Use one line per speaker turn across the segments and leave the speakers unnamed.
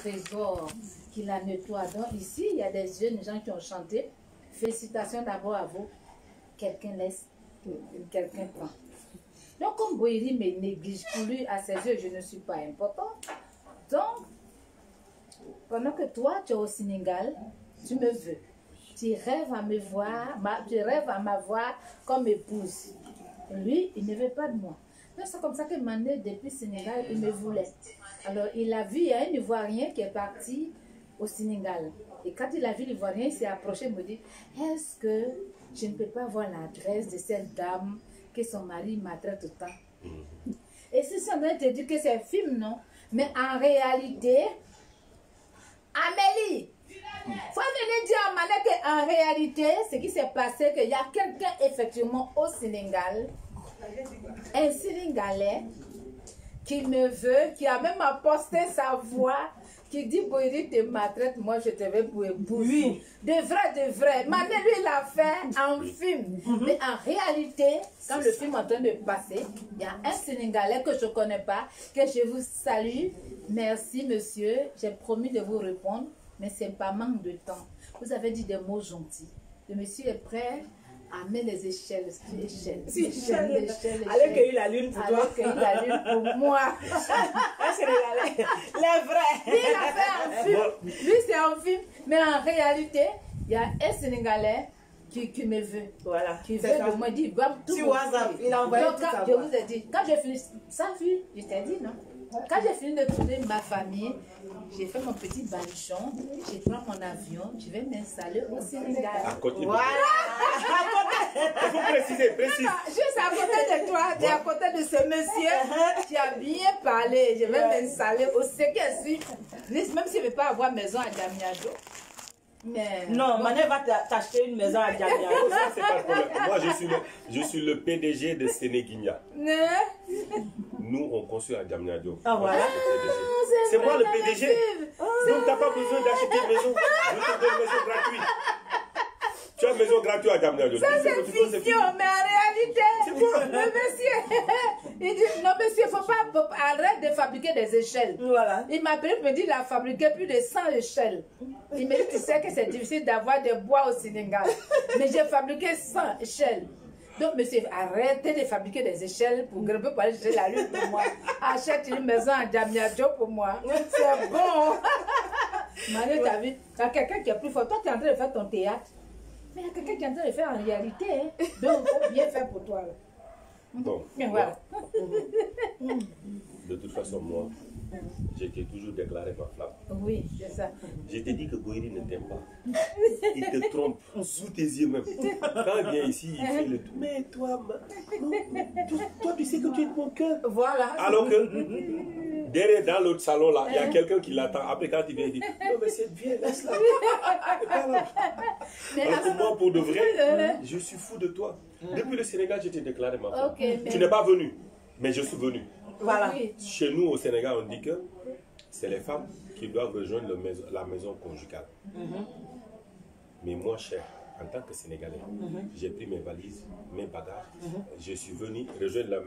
trésor qui la nettoie. Donc ici, il y a des jeunes gens qui ont chanté. Félicitations d'abord à vous. Quelqu'un laisse, quelqu'un prend. Donc comme Boiri me néglige, pour lui, à ses yeux, je ne suis pas important. Donc, pendant que toi, tu es au Sénégal, tu me veux. Tu rêves à me voir, tu rêves à m'avoir comme épouse. Lui, il ne veut pas de moi. Donc c'est comme ça que Mané, depuis le Sénégal, il me voulait. Alors il a vu, il y a un Ivoirien qui est parti au Sénégal. Et quand il a vu l'Ivoirien, il s'est approché et me dit, est-ce que je ne peux pas avoir l'adresse de cette dame que son mari maltraite tout le temps? Et si on a te dit que c'est un film, non? Mais en réalité, Amélie, il faut venir dire à Mané qu'en réalité, ce qui s'est passé, qu'il y a quelqu'un effectivement au Sénégal, un Sénégalais qui me veut, qui a même posté sa voix, qui dit Boiri te maltraite, moi je te veux pour épouse. Oui. De vrai. Mané lui l'a fait en film. Mais en réalité, quand le film est en train de passer, il y a un Sénégalais que je ne connais pas, que je vous salue. Merci monsieur, j'ai promis de vous répondre, mais ce n'est pas manque de temps. Vous avez dit des mots gentils. Le monsieur est prêt à mettre les échelles.
Allez cueillir la lune pour toi.
Allez cueillir la lune pour moi.
Un Sénégalais, les vrais.
Lui, il a fait un film. Lui, c'est un film. Mais en réalité, il y a un Sénégalais qui me veut.
Voilà.
Qui veut de moi. Il dit, va tout.
Sur WhatsApp, il a envoyé tout ça.
Je vous ai dit, quand j'ai fini, ça vu, je t'ai dit, non? Quand j'ai fini de trouver ma famille, j'ai fait mon petit baluchon, je prends mon avion, je vais m'installer au Sénégal.
À côté
voilà.
Il faut préciser.
Juste à côté de toi, et à côté de ce monsieur qui a bien parlé. Je vais m'installer au Sénégal. Même s'il ne veut pas avoir maison à Damiado. Mais
non, Mané va t'acheter une maison à Damiado.
Ça, c'est pas le problème. Moi, je suis le PDG de Sénéguinia. Nous, on construit à Damiado.
Ah, voilà.
C'est moi le PDG. Donc, tu n'as pas besoin d'acheter une maison. Je te donne une maison gratuite. Tu as une maison gratuite à Damiado.
Ça, c'est fiction, mais en réalité,
c'est quoi?
Le monsieur, il dit, non, monsieur, il ne faut pas arrêter de fabriquer des échelles.
Voilà.
Il m'a appelé pour me dire qu'il a fabriqué plus de 100 échelles. Il me dit, tu sais que c'est difficile d'avoir des bois au Sénégal. Mais j'ai fabriqué 100 échelles. Donc, monsieur, arrêtez de fabriquer des échelles pour grimper pour aller chercher la lune pour moi. Achète une maison à Damiado pour moi. C'est bon. Mané, t'as vu, t'as quelqu'un qui est plus fort. Toi, tu es en train de faire ton théâtre. Mais il y a quelqu'un qui est en train de faire en réalité. Hein. Donc, il faut bien faire pour toi. Là.
Bon,
voilà.
De toute façon, moi, j'ai toujours déclaré ma flamme.
Oui, c'est ça.
Je t'ai dit que Boiri ne t'aime pas. Il te trompe sous tes yeux même. Quand il vient ici, il fait le tout. Mais toi, tu sais que tu es de mon cœur.
Voilà.
Alors que derrière, dans l'autre salon, là, il y a quelqu'un qui l'attend. Après, quand il vient, il dit non, mais c'est bien, laisse-la. Alors que moi, pour de vrai, je suis fou de toi. Depuis le Sénégal, je t'ai déclaré ma flamme. Tu n'es pas venu, mais je suis venu.
Voilà.
Chez nous, au Sénégal, on dit que c'est les femmes qui doivent rejoindre la maison conjugale. Mais moi, cher, en tant que Sénégalais, j'ai pris mes valises, mes bagages, je suis venu rejoindre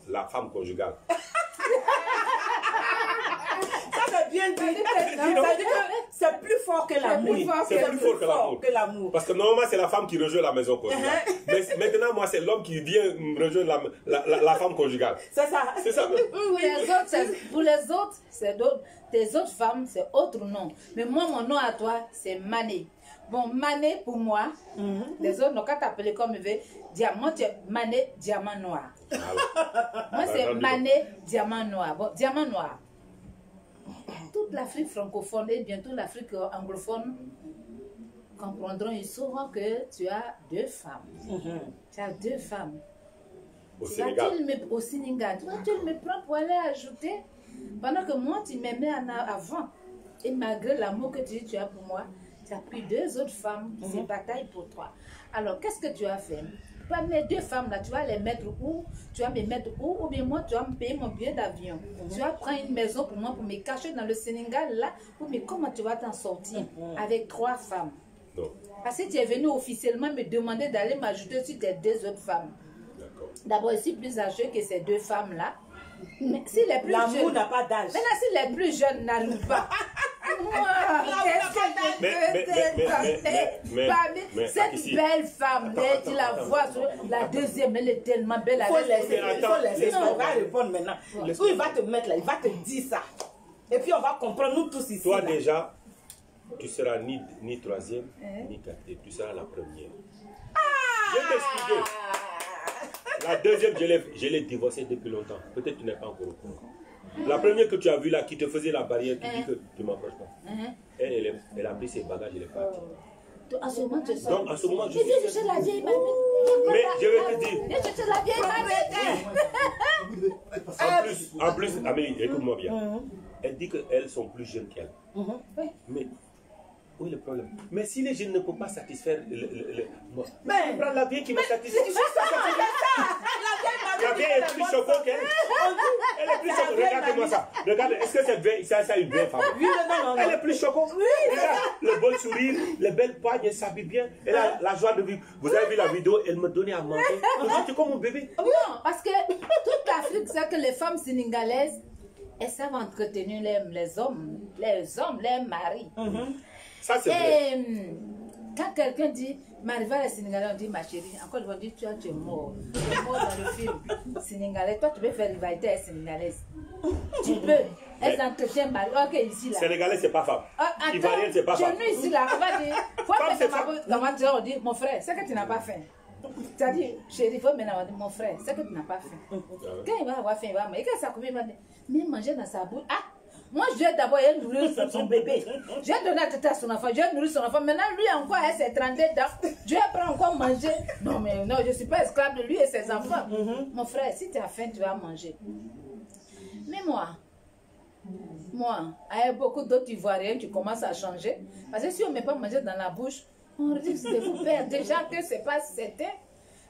la femme conjugale.
Ça c'est bien dit. C'est-à-dire que c'est plus fort que l'amour.
C'est plus fort que l'amour. Parce que normalement, c'est la femme qui rejoint la maison conjugale. Mais maintenant, moi, c'est l'homme qui vient rejoindre la femme conjugale.
C'est ça.
C'est ça.
Pour les autres, c'est d'autres. Tes autres femmes, c'est autre nom. Mais moi, mon nom à toi, c'est Mané. Bon, Mané, pour moi, les autres n'ont qu'à t'appeler comme ils veulent. Diamant, Mané, diamant noir. Moi, c'est Mané, diamant noir. Bon, diamant noir. Toute l'Afrique francophone et bientôt l'Afrique anglophone comprendront, ils sauront que tu as deux femmes. Tu as deux femmes.
Au Sénégal.
Au Sénégal. Tu me prends pour aller ajouter. Pendant que moi, tu m'aimais avant. Et malgré l'amour que tu as pour moi, tu as pris deux autres femmes qui se bataillent pour toi. Alors, qu'est-ce que tu as fait? Les deux femmes là, tu vas les mettre où? Tu vas me mettre où? Ou bien moi, tu vas me payer mon billet d'avion. Tu vas prendre une maison pour moi, pour me cacher dans le Sénégal là. Ou mais comment tu vas t'en sortir avec trois femmes?
Non.
Parce que tu es venu officiellement me demander d'aller m'ajouter sur tes deux autres femmes. D'abord, je suis plus âgée que ces deux femmes là. Mais si les plus
l'amour n'a pas d'âge.
Maintenant, si les plus jeunes n'arrivent pas
mais,
cette
ici.
belle femme, tu la vois, la deuxième, elle est tellement belle.
Il faut laisser, il
attends,
va répondre maintenant. Où il va te mettre là, il va te dire ça. Et puis on va comprendre, nous tous ici.
Toi
là.
déjà, tu seras ni troisième, ni quatrième. Tu seras la première. Je vais t'expliquer. La deuxième, je l'ai divorcée depuis longtemps. Peut-être que tu n'es pas encore au courant. La première que tu as vue là, qui te faisait la barrière, tu dis que tu ne m'approches pas. Elle a pris ses bagages, elle est partie.
À ce moment, tu sors.
Donc, à ce moment, je
Et viens chercher la vieille mamie.
Mais je vais te dire.
Viens chercher la vieille mamie.
En plus, Amélie, écoute-moi bien. Elle dit qu'elles sont plus jeunes qu'elle. Mais où est le problème? Mais si les jeunes ne peuvent pas satisfaire moi, je prends la vieille qui va satisfaire. La vieille est plus choquante qu'elle. Elle est plus choquante. Regarde-moi ça. Regarde, est-ce que cette vieille, ça une vieille femme? Elle est plus choquante. Regarde, le bon sourire, les belles poignes, elle s'habille bien. Elle a la joie de vivre. Vous avez vu la vidéo, elle me donnait à manger. C'était comme mon bébé.
Non, parce que toute l'Afrique sait que les femmes sénégalaises, elles savent entretenir les hommes, les maris.
Ça, c'est vrai.
Et quand quelqu'un dit, Mariva est sénégalais, on dit ma chérie. Encore, ils vont dire, tu es mort. Tu es mort dans le film sénégalais. Toi, tu peux faire rivalité à sénégalaise. Tu peux. Elles entretiennent mal. Ok, ici, là.
Sénégalais, c'est pas femme. Ivoirienne, c'est pas femme.
Chez nous, ici, là, on va dire, on dit, mon frère, c'est que tu n'as pas faim. C'est-à-dire, chérie, il faut maintenant dire, mon frère, c'est que tu n'as pas faim. Quand il va avoir faim, il va manger. Quand ça coupe, il va dire, mais manger dans sa bouche. Ah! Moi, je vais d'abord nourrir son bébé. Je vais donner la tête à son enfant. Je vais nourrir son enfant. Maintenant, lui encore, elle s'est 32 ans. Je vais prendre encore manger. Non, mais non, je ne suis pas esclave de lui et ses enfants. Mon frère, si tu as faim, tu vas manger. Mais moi, avec beaucoup d'autres Ivoiriens, tu commences à changer. Parce que si on ne met pas manger dans la bouche, on risque de vous perdre. Déjà que ce n'est pas certain.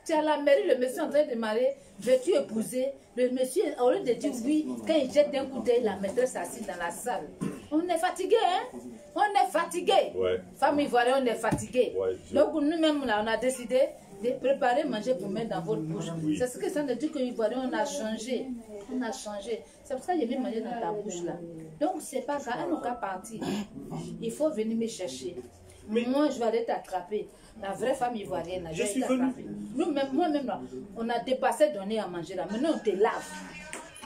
Tu es à la mairie, le monsieur est en train de marier, veux-tu épouser? Le monsieur, au lieu de dire oui, quand il jette un coup d'œil, la maîtresse assise dans la salle. On est fatigué, hein? On est fatigué.
Ouais.
Femme ivoirienne, on est fatigué.
Ouais,
donc nous-mêmes, là, on a décidé de préparer manger pour mettre dans votre bouche.
Oui.
C'est ce que ça veut dire que l'Ivoirien, on a changé. On a changé. C'est pour ça que j'ai mis manger dans ta bouche, là. Donc, c'est pas grave, on n'a qu'à partir. Il faut venir me chercher. Moi, je vais aller t'attraper. La vraie femme ivoirienne,
Je suis venue.
Moi-même, là, on a dépassé donner à manger là. Maintenant, on te lave.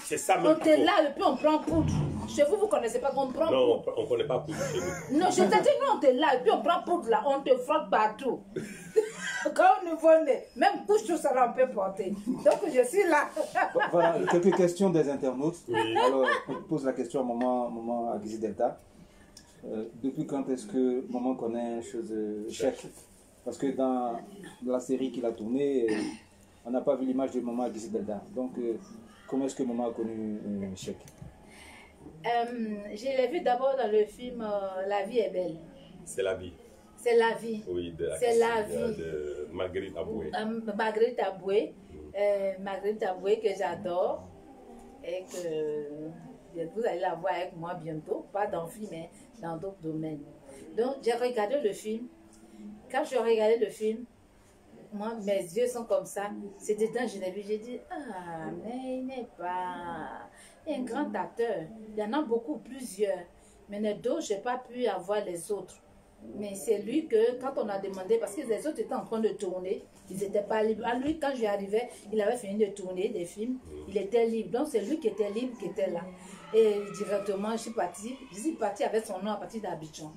C'est ça même.
On te lave et puis on prend poudre. Chez vous, vous ne connaissez pas qu'on prend
Non,
poudre.
on ne connaît pas poudre chez nous.
Non, je te dis, nous, on te lave et puis on prend poudre là. On te frotte partout. Quand on nous naît, même couche tout ça, on peut porter. Donc, je suis là.
Voilà, quelques questions des internautes.
Oui.
Alors, on pose la question à maman Aguizi Delta. Depuis quand est-ce que maman connaît Cheikh? Parce que dans la série qu'il a tournée, on n'a pas vu l'image de maman Aguizi Delta. Donc, comment est-ce que maman a connu Cheikh?
Je l'ai vu d'abord dans le film La vie est belle.
C'est la vie.
C'est la vie.
Oui,
c'est la vie.
De Marguerite Aboué.
Marguerite Aboué. Marguerite Aboué que j'adore. Et que vous allez la voir avec moi bientôt. Pas dans le film, mais dans d'autres domaines. Donc, j'ai regardé le film. Quand je regardais le film, moi, mes yeux sont comme ça. C'est dedans, je l'ai vu, j'ai dit, ah, mais il n'est pas un grand acteur. Il y en a beaucoup, plusieurs. Mais les deux, je n'ai pas pu avoir les autres. Mais c'est lui que, quand on a demandé, parce que les autres étaient en train de tourner, ils n'étaient pas libres. À lui, quand je suis arrivée, il avait fini de tourner des films, il était libre. Donc c'est lui qui était libre, qui était là. Et directement, je suis partie avec son nom à partir d'Abidjan.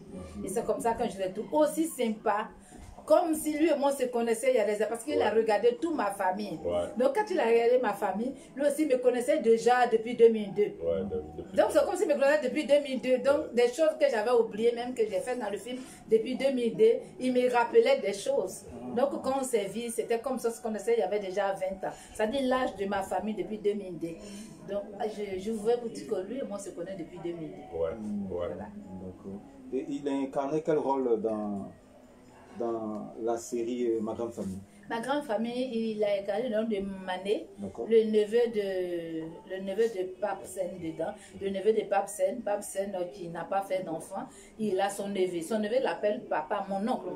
Et c'est comme ça que je l'ai trouvé aussi sympa. Comme si lui et moi se connaissaient, il y a des... parce qu'il a regardé toute ma famille.
Ouais.
Donc quand il a regardé ma famille, lui aussi me connaissait déjà depuis 2002.
Ouais,
donc c'est comme s'il me connaissait depuis 2002. Donc des choses que j'avais oubliées, même que j'ai fait dans le film depuis 2002, il me rappelait des choses. Donc quand on s'est vu, c'était comme ça, on se connaissait, il y avait déjà 20 ans. Ça dit l'âge de ma famille depuis 2002. Donc je voulais vous dire que lui et moi se connaissent depuis 2002.
Ouais, ouais.
Voilà.
D'accord. Et il a incarné quel rôle dans la série Ma Grande Famille?
Ma grande famille, il a incarné le nom de Mané, le neveu de Pape Sen dedans, le neveu de Pape Sen qui n'a pas fait d'enfant, il a son neveu. Son neveu l'appelle papa, mon oncle.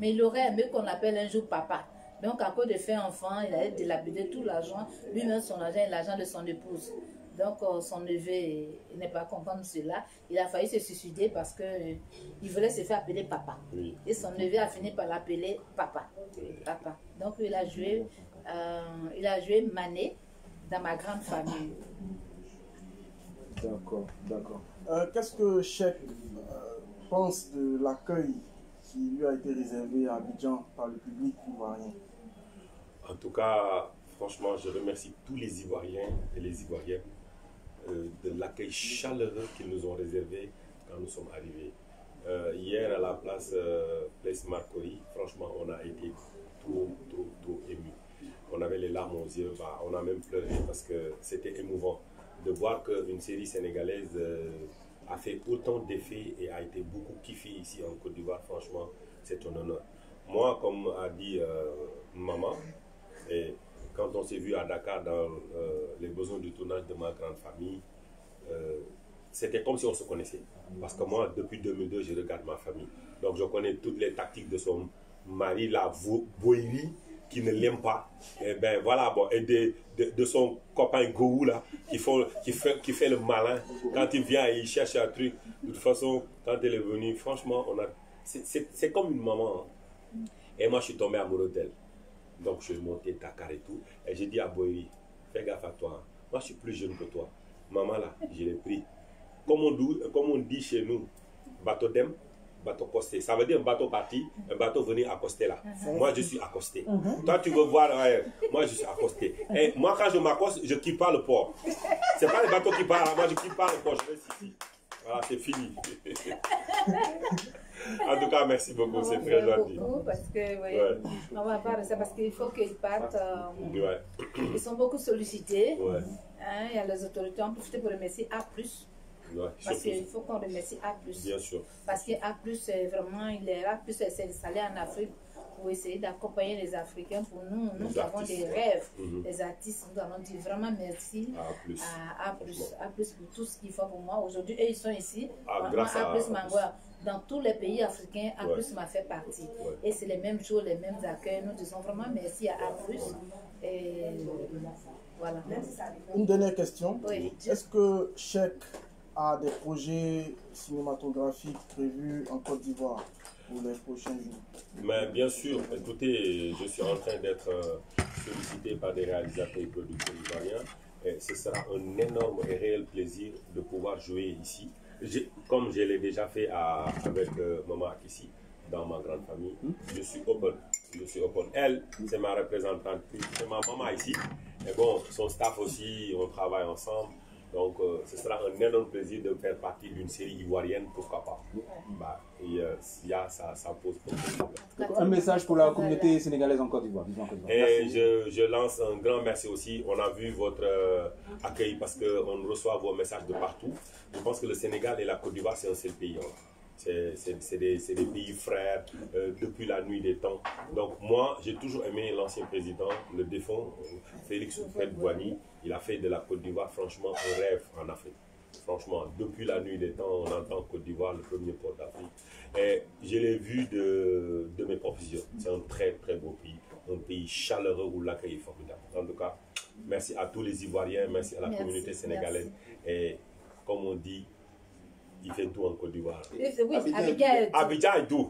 Mais il aurait aimé qu'on l'appelle un jour papa. Donc à cause de faire enfant, il a dilapidé tout l'argent, lui-même son argent et l'argent de son épouse. Donc, son neveu n'est pas content de cela. Il a failli se suicider parce qu'il voulait se faire appeler papa.
Oui.
Et son neveu a fini par l'appeler papa.
Oui.
Papa. Donc, il a joué Mané dans Ma Grande Famille.
D'accord, d'accord.
Qu'est-ce que Cheikh pense de l'accueil qui lui a été réservé à Abidjan par le public ivoirien?
En tout cas, franchement, je remercie tous les Ivoiriens et les Ivoiriennes de l'accueil chaleureux qu'ils nous ont réservé quand nous sommes arrivés. Hier, à la place Marcory, franchement, on a été trop émus. On avait les larmes aux yeux, bah, on a même pleuré parce que c'était émouvant de voir qu'une série sénégalaise a fait autant d'effets et a été beaucoup kiffée ici en Côte d'Ivoire. Franchement, c'est un honneur. Moi, comme a dit maman, et quand on s'est vu à Dakar dans les besoins du tournage de Ma Grande Famille, c'était comme si on se connaissait. Parce que moi, depuis 2002, je regarde ma famille. Donc, je connais toutes les tactiques de son mari, la Boéry, qui ne l'aime pas. Et ben voilà, bon, et de son copain Gou, là, qui fait le malin. Quand il vient et il cherche un truc, de toute façon, quand elle est venue, franchement, c'est comme une maman. Hein. Et moi, je suis tombé amoureux d'elle. Donc, je suis monté Dakar et tout. Et j'ai dit à Boéry, fais gaffe à toi. Hein. Moi, je suis plus jeune que toi. Maman, là, je l'ai pris. Comme on dit chez nous, bateau d'em, bateau costé. Ça veut dire un bateau parti, un bateau venu accoster là. Moi, je suis accosté. Toi, tu veux voir, moi, je suis accosté. Et moi, quand je m'accoste, je quitte pas le port. C'est pas les bateaux qui partent, moi, je quitte pas le port, je reste ici. Voilà, c'est fini. En tout cas, merci beaucoup, c'est très gentil.
Parce que, oui, on va parler de ça parce qu'il faut qu'ils partent.
Ouais.
Ils sont beaucoup sollicités.
Ouais.
Hein, il y a les autorités, on profite pour remercier A+.
Ouais,
Parce qu'il faut qu'on remercie A+.
Bien sûr.
Parce que A+, vraiment, A+, s'est installé en Afrique pour essayer d'accompagner les Africains. Pour nous, nous avons des rêves. Les artistes, nous allons dire vraiment merci à A+, pour tout ce qu'ils font pour moi. Aujourd'hui, eux, ils sont ici.
Grâce à
A+, Mangoa. Dans tous les pays africains, A+, m'a fait partie.
Ouais.
Et c'est les mêmes jours, les mêmes accueils. Nous disons vraiment merci à A+. Et voilà.
Une dernière question.
Oui.
Est-ce que Cheikh a des projets cinématographiques prévus en Côte d'Ivoire pour les prochains jours?
Mais bien sûr, écoutez, je suis en train d'être sollicité par des réalisateurs et producteurs ivoiriens. Et ce sera un énorme et réel plaisir de pouvoir jouer ici. Comme je l'ai déjà fait avec Maman Akissi dans Ma Grande Famille, je suis open. Elle, c'est ma représentante, c'est ma maman ici. Et bon, son staff aussi, on travaille ensemble. Donc, ce sera un énorme plaisir de faire partie d'une série ivoirienne, pourquoi pas. Bah, et ça pose pas de problème.
Un message pour la communauté sénégalaise en Côte d'Ivoire.
Et je lance un grand merci aussi. On a vu votre accueil parce qu'on reçoit vos messages de partout. Je pense que le Sénégal et la Côte d'Ivoire, c'est un seul pays. Hein. C'est des pays frères depuis la nuit des temps. Donc moi, j'ai toujours aimé l'ancien président, le défunt Félix Houphouët-Boigny. Il a fait de la Côte d'Ivoire, franchement, un rêve en Afrique. Franchement, depuis la nuit des temps, on entend Côte d'Ivoire, le premier port d'Afrique. Et je l'ai vu de mes propres yeux. C'est un très très beau pays. Un pays chaleureux où l'accueil est formidable. En tout cas, merci à tous les Ivoiriens, merci à la communauté sénégalaise. Et comme on dit, il fait tout en Côte d'Ivoire.
Oui,
Abidjan est tout.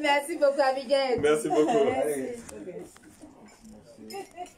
Merci beaucoup, Abidjan.
Merci beaucoup.
Merci.